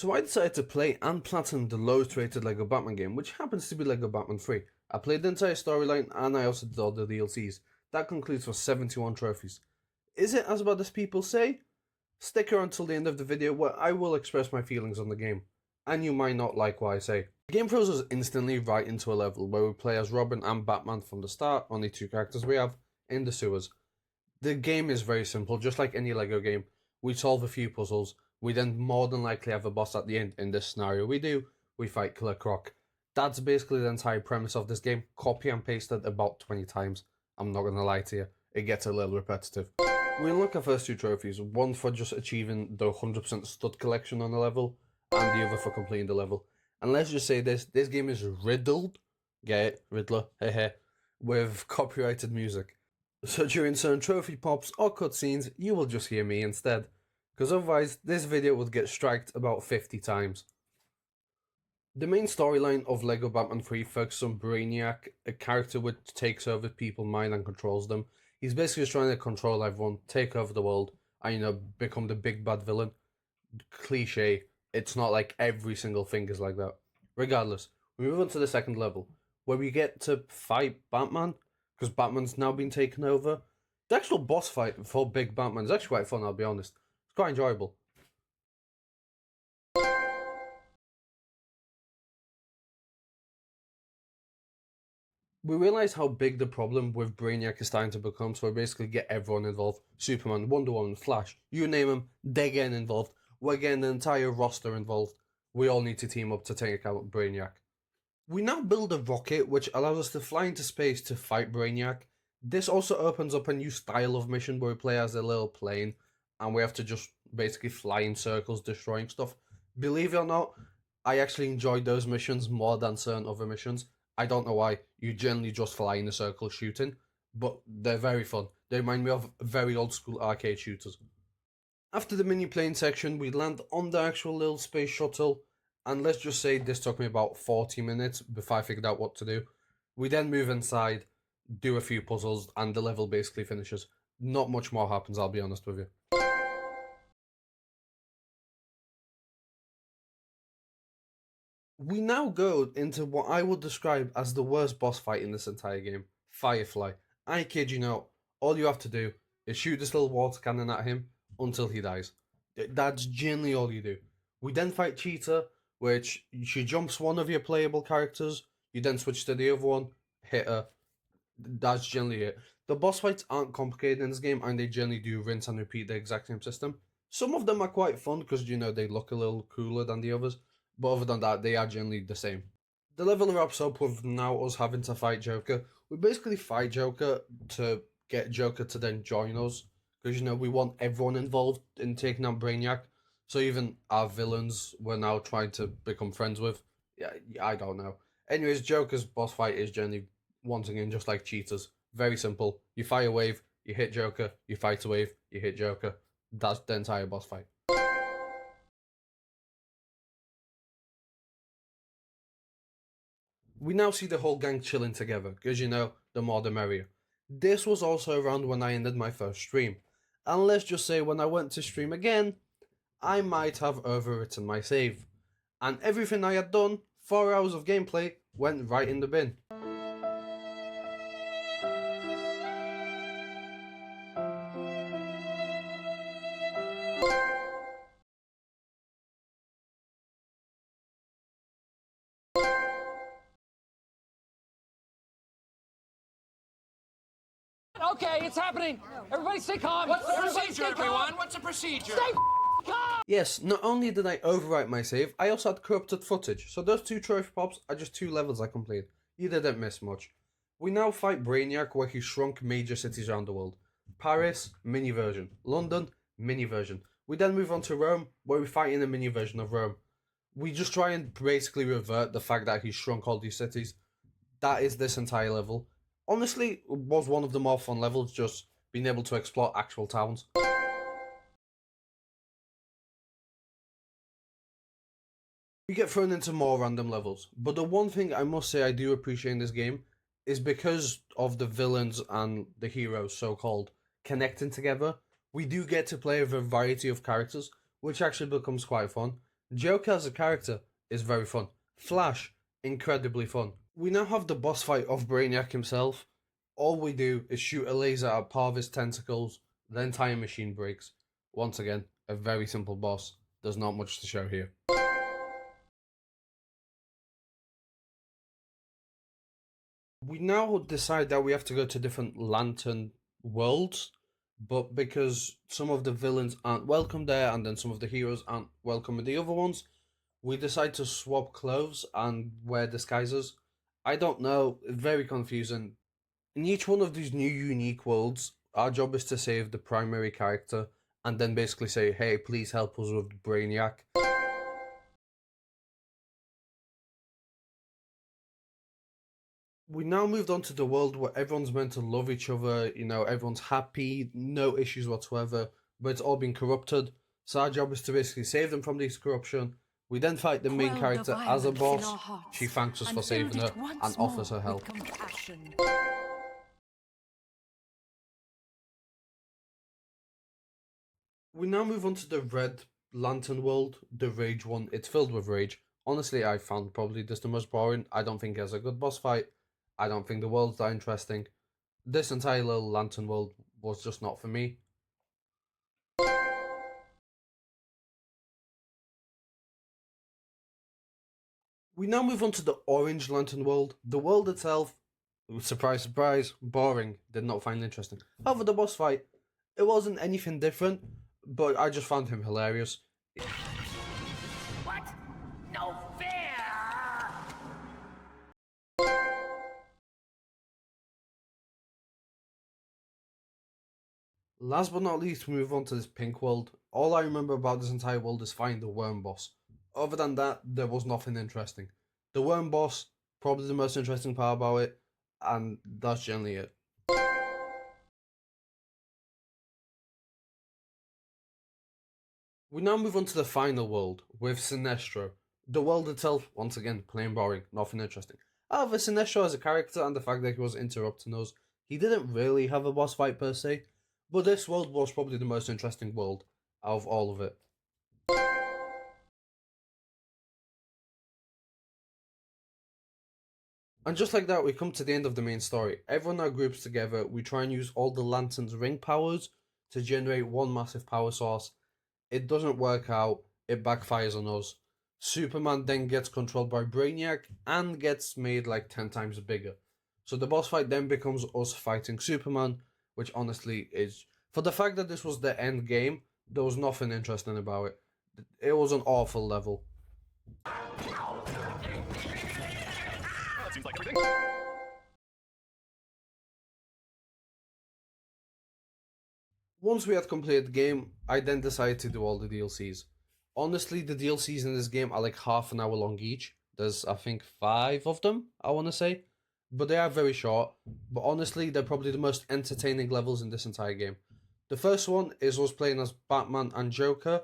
So I decided to play and platinum the lowest rated LEGO Batman game, which happens to be LEGO Batman 3. I played the entire storyline and I also did all the DLCs. That concludes for 71 trophies. Is it as bad as people say? Stick around till the end of the video where I will express my feelings on the game. And you might not like what I say. The game throws us instantly right into a level where we play as Robin and Batman from the start, only two characters we have, in the sewers. The game is very simple, just like any LEGO game. We solve a few puzzles. We then more than likely have a boss at the end. In this scenario we fight Killer Croc. That's basically the entire premise of this game. Copy and pasted about 20 times. I'm not gonna lie to you, it gets a little repetitive. We unlock our first two trophies, one for just achieving the 100% stud collection on a level, and the other for completing the level. And let's just say this game is riddled, get it, Riddler, hehe, with copyrighted music. So during certain trophy pops or cutscenes, you will just hear me instead, because otherwise this video would get striked about 50 times. The main storyline of LEGO Batman 3 focuses on Brainiac, a character which takes over people's mind and controls them. He's basically just trying to control everyone, take over the world, and become the big bad villain. Cliche, it's not like every single thing is like that. Regardless, we move on to the second level, where we get to fight Batman, because Batman's now been taken over. The actual boss fight for Big Batman is actually quite fun, I'll be honest. It's quite enjoyable. We realise how big the problem with Brainiac is starting to become, so we basically get everyone involved. Superman, Wonder Woman, Flash, you name them, they're getting involved. We're getting the entire roster involved. We all need to team up to take out Brainiac. We now build a rocket which allows us to fly into space to fight Brainiac. This also opens up a new style of mission where we play as a little plane and we have to just basically fly in circles destroying stuff. Believe it or not, I actually enjoyed those missions more than certain other missions. I don't know why. You generally just fly in a circle shooting, but they're very fun. They remind me of very old school arcade shooters. After the mini plane section, we land on the actual little space shuttle, and let's just say this took me about 40 minutes before I figured out what to do. We then move inside, do a few puzzles, and the level basically finishes. Not much more happens, I'll be honest with you. We now go into what I would describe as the worst boss fight in this entire game, Firefly. I kid you not, all you have to do is shoot this little water cannon at him until he dies. That's generally all you do. We then fight Cheetah, which she jumps one of your playable characters, you then switch to the other one, hit her. That's generally it. The boss fights aren't complicated in this game, and they generally do rinse and repeat the exact same system. Some of them are quite fun because, they look a little cooler than the others, but other than that, they are generally the same. The level wraps up with now us having to fight Joker. We basically fight Joker to get Joker to then join us, because, we want everyone involved in taking out Brainiac. So even our villains we're now trying to become friends with. Yeah, I don't know. Anyways, Joker's boss fight is generally, once again, just like Cheetah's. Very simple. You fire a wave, you hit Joker, you fight a wave, you hit Joker. That's the entire boss fight. We now see the whole gang chilling together, because the more the merrier. This was also around when I ended my first stream. And let's just say when I went to stream again, I might have overwritten my save. And everything I had done, 4 hours of gameplay, went right in the bin. Okay, it's happening. Everybody stay calm. What's the procedure, everyone? What's the procedure? Stay calm. Yes, not only did I overwrite my save, I also had corrupted footage. So those two trophy pops are just 2 levels I completed. You didn't miss much. We now fight Brainiac where he shrunk major cities around the world. Paris, mini version. London, mini version. We then move on to Rome, where we fight in a mini version of Rome. We just try and basically revert the fact that he shrunk all these cities. That is this entire level. Honestly, it was one of the more fun levels, just being able to explore actual towns. We get thrown into more random levels, but the one thing I must say I do appreciate in this game is because of the villains and the heroes, so-called, connecting together, we do get to play a variety of characters, which actually becomes quite fun. Joker as a character is very fun. Flash, incredibly fun. We now have the boss fight of Brainiac himself. All we do is shoot a laser at part of his tentacles, the entire machine breaks. Once again, a very simple boss. There's not much to show here. We now decide that we have to go to different Lantern worlds, but because some of the villains aren't welcome there and then some of the heroes aren't welcome in the other ones, we decide to swap clothes and wear disguises. I don't know, very confusing. In each one of these new unique worlds, our job is to save the primary character and then basically say, hey, please help us with Brainiac. We now moved on to the world where everyone's meant to love each other, everyone's happy, no issues whatsoever, but it's all been corrupted. So our job is to basically save them from this corruption. We then fight the main character as a boss. She thanks us for saving her and offers her help. We now move on to the Red Lantern world, the Rage one. It's filled with rage. Honestly, I found probably this the most boring. I don't think it has a good boss fight. I don't think the world's that interesting. This entire little Lantern world was just not for me. We now move on to the Orange Lantern world. The world itself, surprise, surprise, boring. Did not find interesting. However, the boss fight, it wasn't anything different, but I just found him hilarious. What? No fair! Last but not least, we move on to this pink world. All I remember about this entire world is fighting the worm boss. Other than that, there was nothing interesting. The worm boss, probably the most interesting part about it, and that's generally it. We now move on to the final world, with Sinestro. The world itself, once again, plain boring, nothing interesting. However, Sinestro as a character and the fact that he was interrupting us, he didn't really have a boss fight per se, but this world was probably the most interesting world out of all of it. And just like that, we come to the end of the main story. Everyone now groups together, we try and use all the Lantern's ring powers to generate one massive power source. It doesn't work out, it backfires on us. Superman then gets controlled by Brainiac and gets made like 10 times bigger. So the boss fight then becomes us fighting Superman, which honestly is, for the fact that this was the end game, there was nothing interesting about it. It was an awful level. Once we had completed the game, I then decided to do all the DLCs. Honestly, the DLCs in this game are like half an hour long each. There's, I think, 5 of them, I want to say. But they are very short. But honestly, they're probably the most entertaining levels in this entire game. The first one is us playing as Batman and Joker,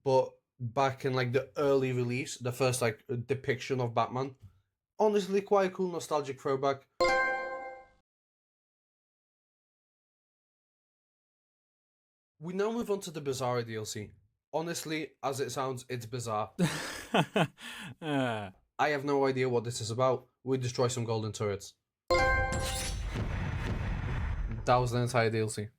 but back in like the early release, the first like depiction of Batman. Honestly, quite a cool nostalgic throwback. We now move on to the Bizarro DLC. Honestly, as it sounds, it's bizarre. I have no idea what this is about. We destroy some golden turrets. That was the entire DLC.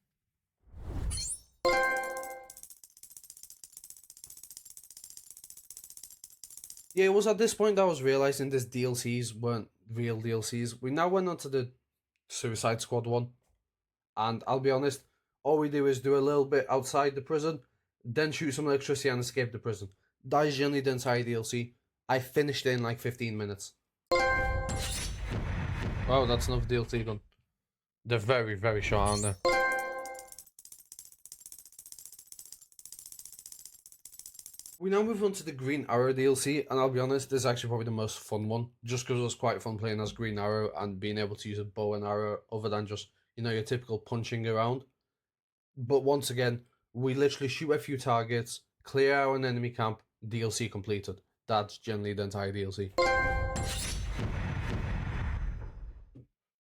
Yeah, it was at this point that I was realizing these DLCs weren't real DLCs. We now went on to the Suicide Squad one. And I'll be honest, all we do is do a little bit outside the prison, then shoot some electricity and escape the prison. That is generally the entire DLC. I finished it in like 15 minutes. Wow, that's enough DLC done. They're very, very short, aren't they? We now move on to the Green Arrow DLC, and I'll be honest, this is actually probably the most fun one, just because it was quite fun playing as Green Arrow and being able to use a bow and arrow other than just, your typical punching around. But once again, we literally shoot a few targets, clear out an enemy camp, DLC completed. That's generally the entire DLC.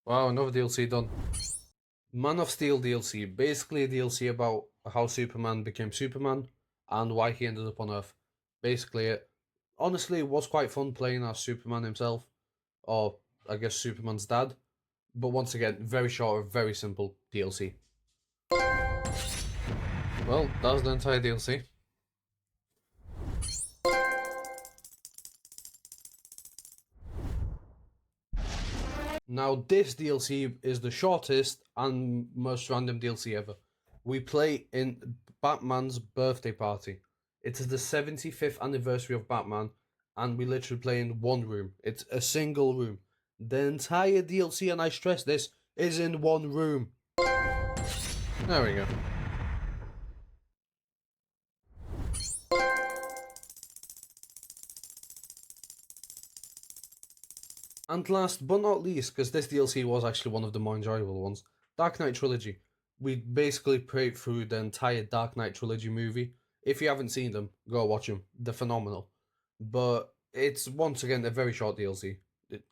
Wow, another DLC done. Man of Steel DLC, basically a DLC about how Superman became Superman and why he ended up on Earth. basically it. Honestly, it was quite fun playing as Superman himself, or I guess Superman's dad. But once again, very short, very simple DLC. Well, that was the entire DLC. Now, this DLC is the shortest and most random DLC ever. We play in Batman's birthday party. It is the 75th anniversary of Batman, and we literally play in one room. It's a single room. The entire DLC, and I stress this, is in one room. There we go. And last but not least, because this DLC was actually one of the more enjoyable ones, Dark Knight Trilogy. We basically played through the entire Dark Knight Trilogy movie. If you haven't seen them, go watch them. They're phenomenal. But it's once again a very short DLC,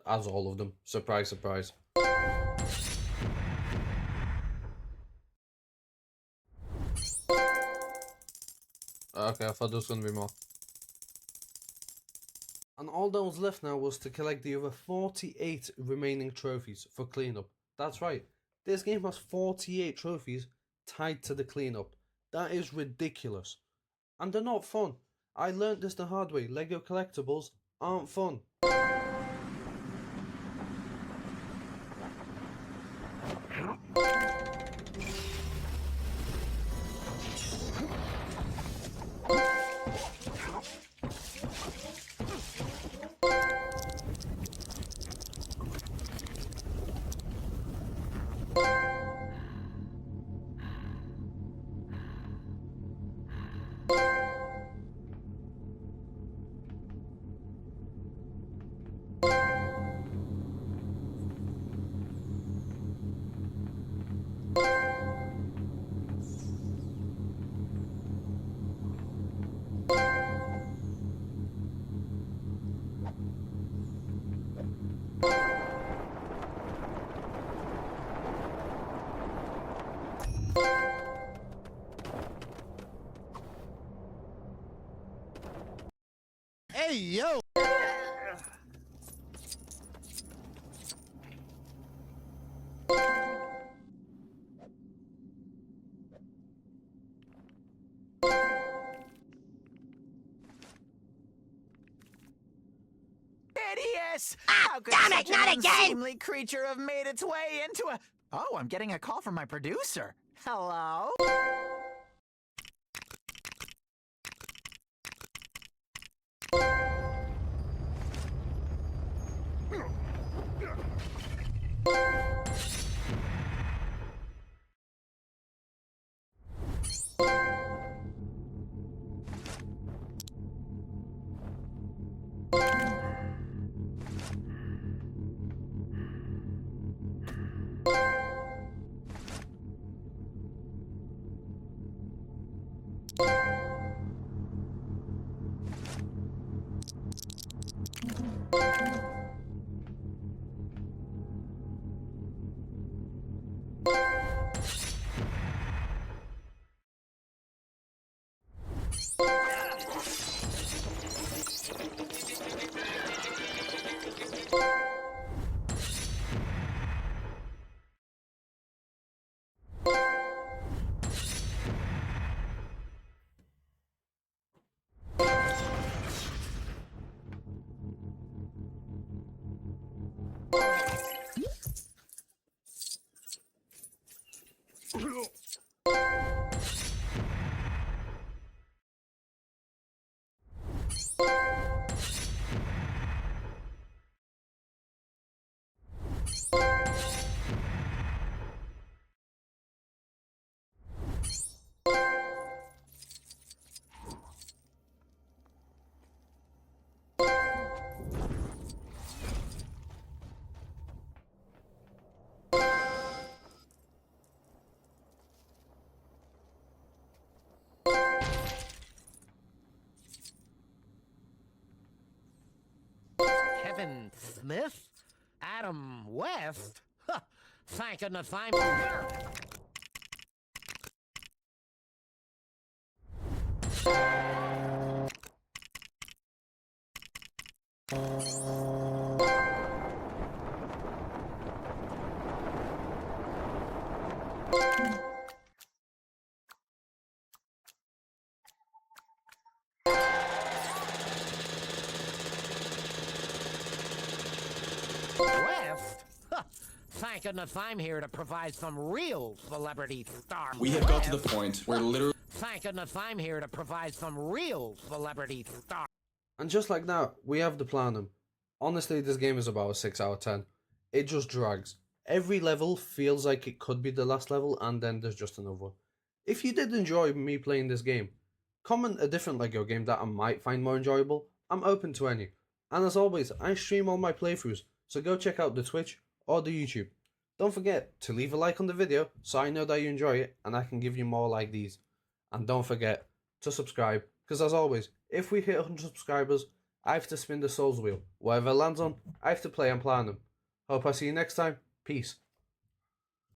as all of them. Surprise, surprise. Okay, I thought there was going to be more. And all that was left now was to collect the other 48 remaining trophies for cleanup. That's right, this game has 48 trophies tied to the cleanup. That is ridiculous. And they're not fun. I learnt this the hard way. Lego collectibles aren't fun. Hey, yo! Hideous! Ah, damn it, not again! Unseemly creature have made its way into a... Oh, I'm getting a call from my producer. Hello? Kevin Smith? Adam West? Huh, thank goodness I'm... West? Huh. Thank goodness I'm here to provide some real celebrity star. We have got to the West? point where literally Thank goodness I'm here to provide some real celebrity star. And just like that, we have the Planum. Honestly, this game is about a 6 out of 10. It just drags. Every level feels like it could be the last level, and then there's just another one. If you did enjoy me playing this game, comment a different LEGO game that I might find more enjoyable. I'm open to any. And as always, I stream all my playthroughs, so go check out the Twitch or the YouTube. Don't forget to leave a like on the video so I know that you enjoy it and I can give you more like these. And don't forget to subscribe, because as always, if we hit 100 subscribers, I have to spin the Souls wheel. Whatever it lands on, I have to play and plan them. Hope I see you next time. Peace.